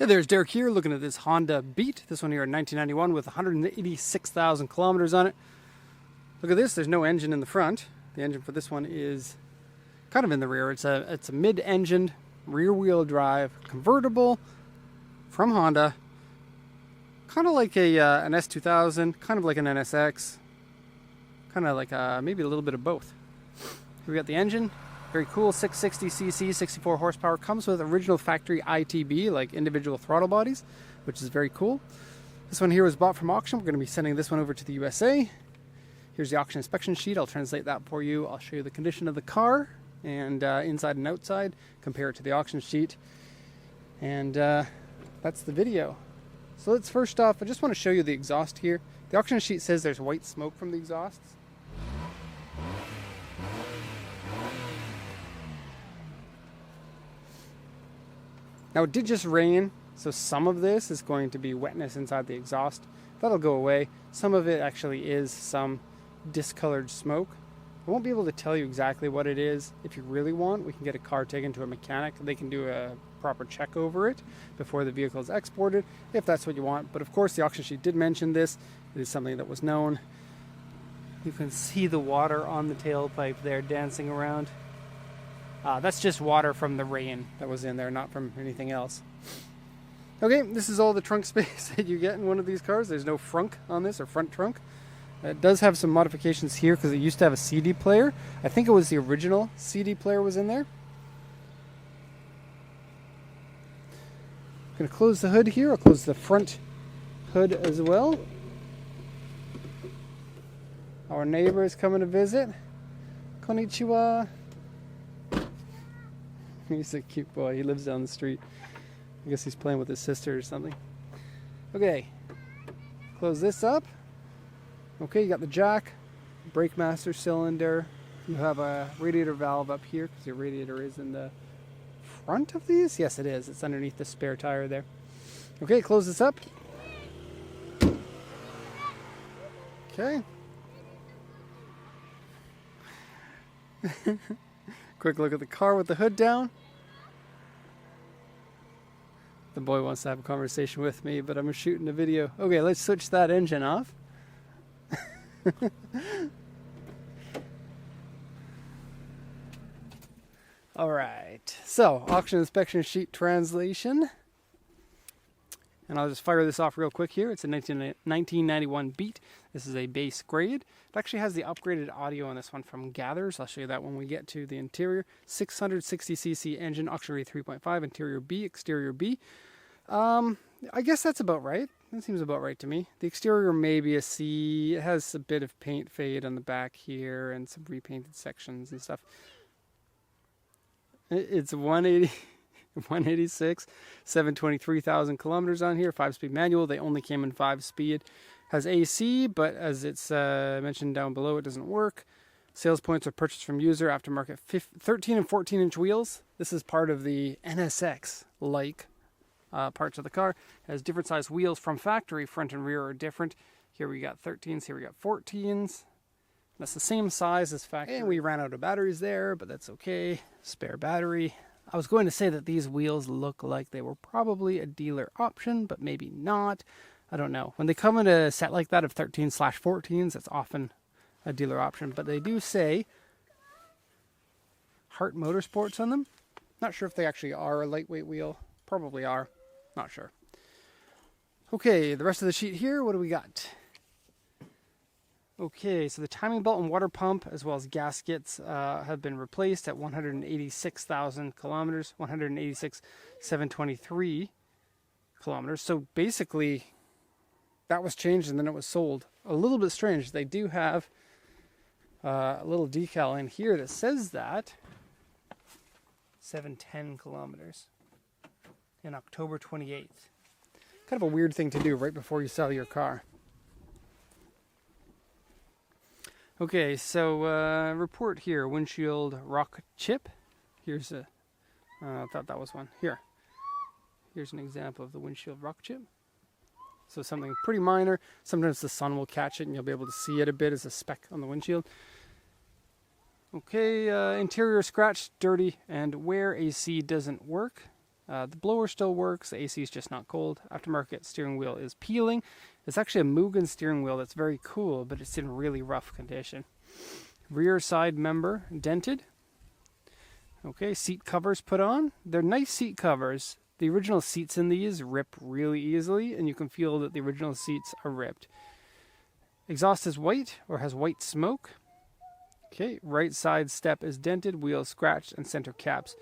Hey, there's Derek here looking at this Honda Beat. This one here in 1991 with 186,000 kilometers on it. Look at this, there's no engine in the front. The engine for this one is kind of in the rear. It's a mid-engined, rear-wheel drive, convertible from Honda. Kind of like an S2000, kind of like an NSX. Kind of like maybe a little bit of both. We got the engine. Very cool, 660cc, 64 horsepower. Comes with original factory ITB, like individual throttle bodies, which is very cool. This one here was bought from auction. We're going to be sending this one over to the USA. Here's the auction inspection sheet. I'll translate that for you. I'll show you the condition of the car and inside and outside. Compare it to the auction sheet. And that's the video. So let's first off, I just want to show you the exhaust here. The auction sheet says there's white smoke from the exhausts. Now it did just rain, so some of this is going to be wetness inside the exhaust. That'll go away. Some of it actually is some discolored smoke. I won't be able to tell you exactly what it is. If you really want, we can get a car taken to a mechanic. They can do a proper check over it before the vehicle is exported, if that's what you want. But of course, the auction sheet did mention this. It is something that was known. You can see the water on the tailpipe there dancing around. That's just water from the rain that was in there, not from anything else. Okay, this is all the trunk space that you get in one of these cars. There's no frunk on this, or front trunk. It does have some modifications here because it used to have a CD player. I think it was the original CD player was in there. I'm going to close the hood here. I'll close the front hood as well. Our neighbor is coming to visit. Konnichiwa. He's a cute boy. He lives down the street. I guess he's playing with his sister or something. Okay. Close this up. Okay, you got the jack, brake master cylinder. You have a radiator valve up here because your radiator is in the front of these. Yes, it is. It's underneath the spare tire there. Okay, close this up. Okay. Quick look at the car with the hood down. The boy wants to have a conversation with me, but I'm shooting a video. Okay, let's switch that engine off. All right, so auction inspection sheet translation. And I'll just fire this off real quick here. It's a 1991 Beat. This is a base grade. It actually has the upgraded audio on this one from Gathers. I'll show you that when we get to the interior. 660cc engine, auction rate 3.5, interior B, exterior B. I guess that's about right. That seems about right to me. The exterior may be a C. It has a bit of paint fade on the back here and some repainted sections and stuff. It's 186, 723,000 kilometers on here, 5-speed manual. They only came in 5-speed. Has AC, but as it's mentioned down below, it doesn't work. Sales points are purchased from user, aftermarket 13 and 14-inch wheels. This is part of the NSX-like parts of the car. It has different size wheels from factory. Front and rear are different. Here we got 13s, here we got 14s. That's the same size as factory. And we ran out of batteries there, but that's okay. Spare battery. I was going to say that these wheels look like they were probably a dealer option, but maybe not. I don't know. When they come in a set like that of 13/14s, it's often a dealer option, but they do say Hart Motorsports on them. Not sure if they actually are a lightweight wheel. Probably are. Not sure. Okay, the rest of the sheet here, what do we got? Okay, so the timing belt and water pump, as well as gaskets, have been replaced at 186,000 kilometers, 186,723 kilometers. So basically, that was changed and then it was sold. A little bit strange. They do have a little decal in here that says that 710 kilometers in October 28th. Kind of a weird thing to do right before you sell your car. Okay, so report here, windshield rock chip. Here's a, I thought that was one. Here's an example of the windshield rock chip. So something pretty minor. Sometimes the sun will catch it and you'll be able to see it a bit as a speck on the windshield. Okay, interior scratched, dirty, and where AC doesn't work. The blower still works. The AC is just not cold. Aftermarket steering wheel is peeling. It's actually a Mugen steering wheel that's very cool, but it's in really rough condition. Rear side member dented. Okay, seat covers put on. They're nice seat covers. The original seats in these rip really easily, and you can feel that the original seats are ripped. Exhaust is white or has white smoke. Okay, right side step is dented, wheels scratched, and center caps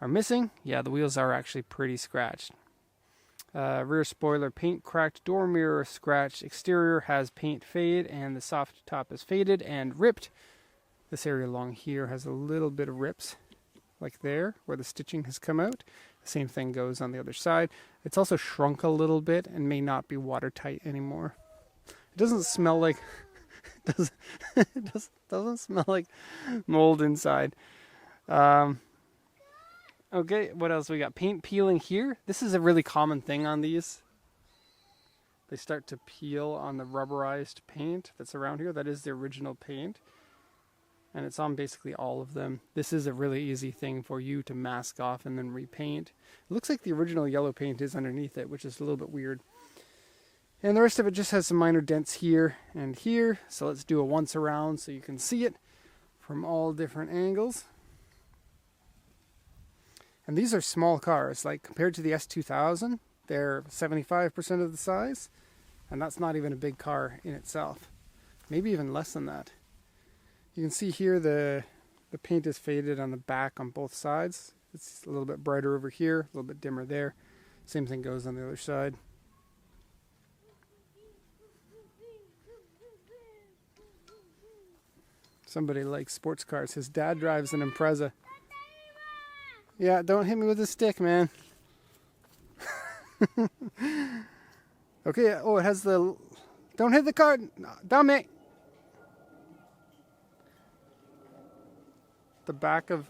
are missing. Yeah, the wheels are actually pretty scratched. Rear spoiler paint cracked, door mirror scratched, exterior has paint fade, and the soft top is faded and ripped. This area along here has a little bit of rips, like there, where the stitching has come out. The same thing goes on the other side. It's also shrunk a little bit and may not be watertight anymore. It doesn't smell like doesn't smell like mold inside. Okay, what else we got? Paint peeling here. This is a really common thing on these. They start to peel on the rubberized paint that's around here. That is the original paint. And it's on basically all of them. This is a really easy thing for you to mask off and then repaint. It looks like the original yellow paint is underneath it, which is a little bit weird. And the rest of it just has some minor dents here and here. So let's do a once around so you can see it from all different angles. And these are small cars, like compared to the S2000, they're 75% of the size. And that's not even a big car in itself. Maybe even less than that. You can see here the paint is faded on the back on both sides. It's a little bit brighter over here, a little bit dimmer there. Same thing goes on the other side. Somebody likes sports cars. His dad drives an Impreza. Yeah, don't hit me with a stick, man. Okay, oh, it has the... Don't hit the car! No, dame! The back of...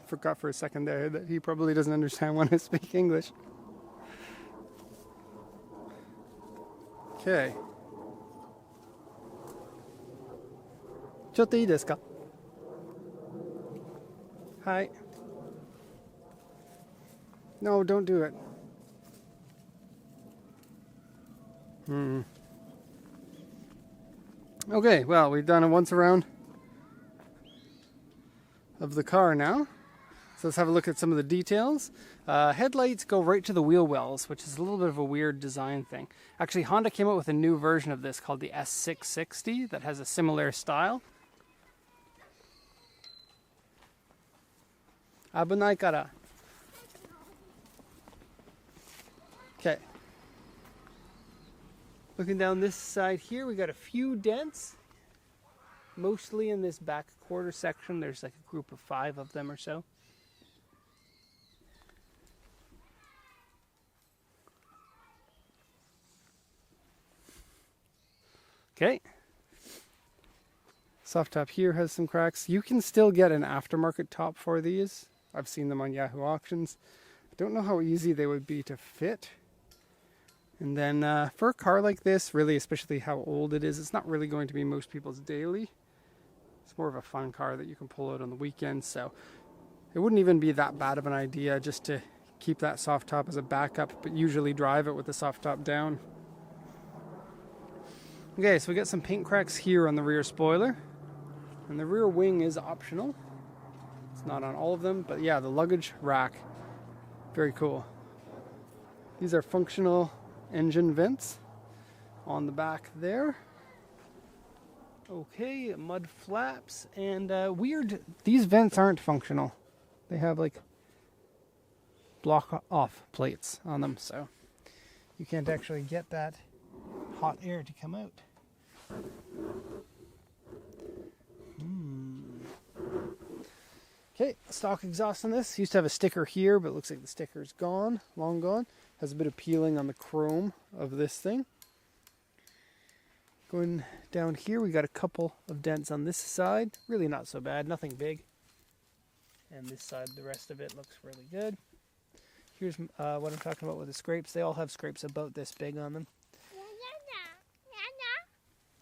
Forgot for a second there that he probably doesn't understand when I speak English. Okay. ちょっといいですか? Hi. No, don't do it. Okay, well, we've done a once around of the car now. So let's have a look at some of the details. Headlights go right to the wheel wells, which is a little bit of a weird design thing. Actually, Honda came out with a new version of this called the S660 that has a similar style. Abunai kara. Okay. Looking down this side here, we got a few dents. Mostly in this back quarter section. There's like a group of 5 of them or so. Okay. Soft top here has some cracks. You can still get an aftermarket top for these. I've seen them on Yahoo auctions. I don't know how easy they would be to fit. And then for a car like this, really, especially how old it is, it's not really going to be most people's daily. It's more of a fun car that you can pull out on the weekends. So it wouldn't even be that bad of an idea just to keep that soft top as a backup, but usually drive it with the soft top down. Okay, so we got some paint cracks here on the rear spoiler. And the rear wing is optional. It's not on all of them, but yeah, the luggage rack. Very cool. These are functional engine vents on the back there. Okay, mud flaps and weird. These vents aren't functional. They have like block off plates on them, so you can't actually get that hot air to come out. Okay, stock exhaust on this. Used to have a sticker here, but it looks like the sticker's gone, long gone. Has a bit of peeling on the chrome of this thing. Going down here, we got a couple of dents on this side. Really not so bad, nothing big. And this side, the rest of it looks really good. Here's what I'm talking about with the scrapes. They all have scrapes about this big on them.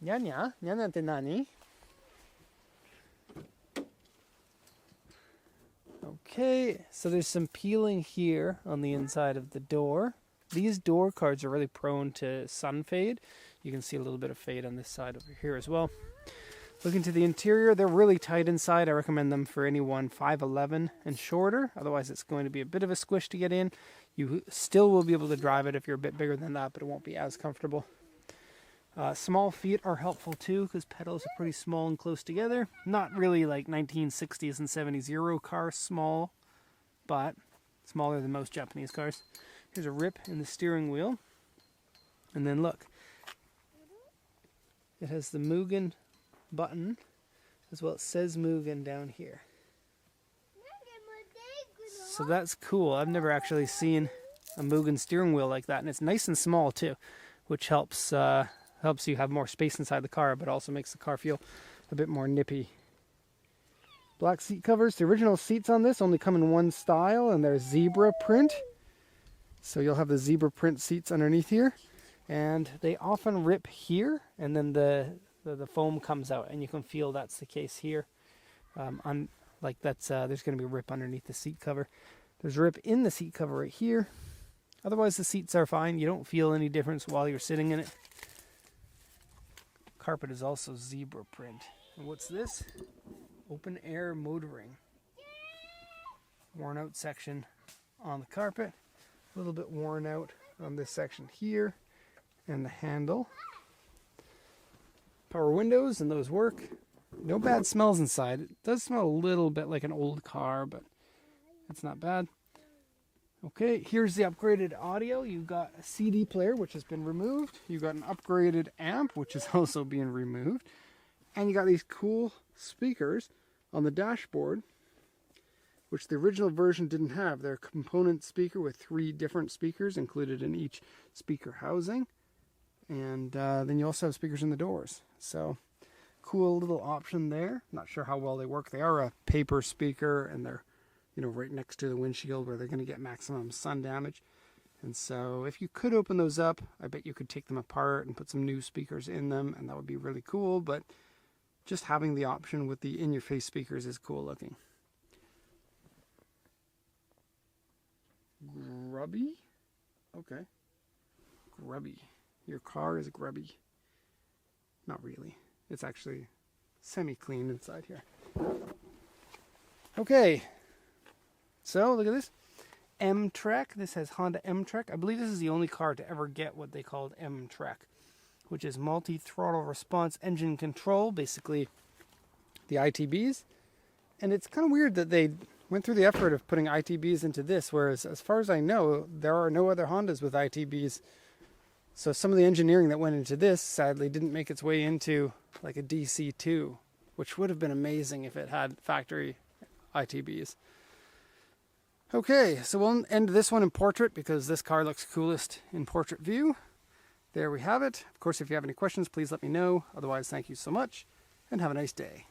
Nya nya te nani? Okay, so there's some peeling here on the inside of the door. These door cards are really prone to sun fade. You can see a little bit of fade on this side over here as well. Looking to the interior, they're really tight inside. I recommend them for anyone 5'11" and shorter. Otherwise, it's going to be a bit of a squish to get in. You still will be able to drive it if you're a bit bigger than that, but it won't be as comfortable. Small feet are helpful too, because pedals are pretty small and close together. Not really like 1960s and 70s Euro car small, but smaller than most Japanese cars. Here's a rip in the steering wheel. And then look, it has the Mugen button, as well. It says Mugen down here. So that's cool. I've never actually seen a Mugen steering wheel like that, and it's nice and small too, which helps you have more space inside the car, but also makes the car feel a bit more nippy. Black seat covers. The original seats on this only come in one style, and they're zebra print. So you'll have the zebra print seats underneath here, and they often rip here, and then the foam comes out, and you can feel that's the case here. There's going to be a rip underneath the seat cover. There's a rip in the seat cover right here. Otherwise, the seats are fine. You don't feel any difference while you're sitting in it. Carpet is also zebra print. And what's this? Open air motoring. Worn out section on the carpet. A little bit worn out on this section here. And the handle. Power windows, and those work. No bad smells inside. It does smell a little bit like an old car, but it's not bad. Okay, here's the upgraded audio. You've got a CD player, which has been removed. You've got an upgraded amp, which is also being removed. And you got these cool speakers on the dashboard, which the original version didn't have. They're a component speaker with 3 different speakers included in each speaker housing. And then you also have speakers in the doors. So, cool little option there. Not sure how well they work. They are a paper speaker, and they're right next to the windshield where they're going to get maximum sun damage. And so if you could open those up, I bet you could take them apart and put some new speakers in them, and that would be really cool. But just having the option with the in-your-face speakers is cool looking. Grubby? Okay. Grubby. Your car is grubby. Not really. It's actually semi-clean inside here. Okay. So, look at this. M-Trek. This has Honda M-Trek. I believe this is the only car to ever get what they called M-Trek, which is multi-throttle response engine control, basically the ITBs. And it's kind of weird that they went through the effort of putting ITBs into this, whereas as far as I know, there are no other Hondas with ITBs. So some of the engineering that went into this, sadly, didn't make its way into like a DC2, which would have been amazing if it had factory ITBs. Okay, so we'll end this one in portrait because this car looks coolest in portrait view. There we have it. Of course, if you have any questions, please let me know. Otherwise, thank you so much and have a nice day.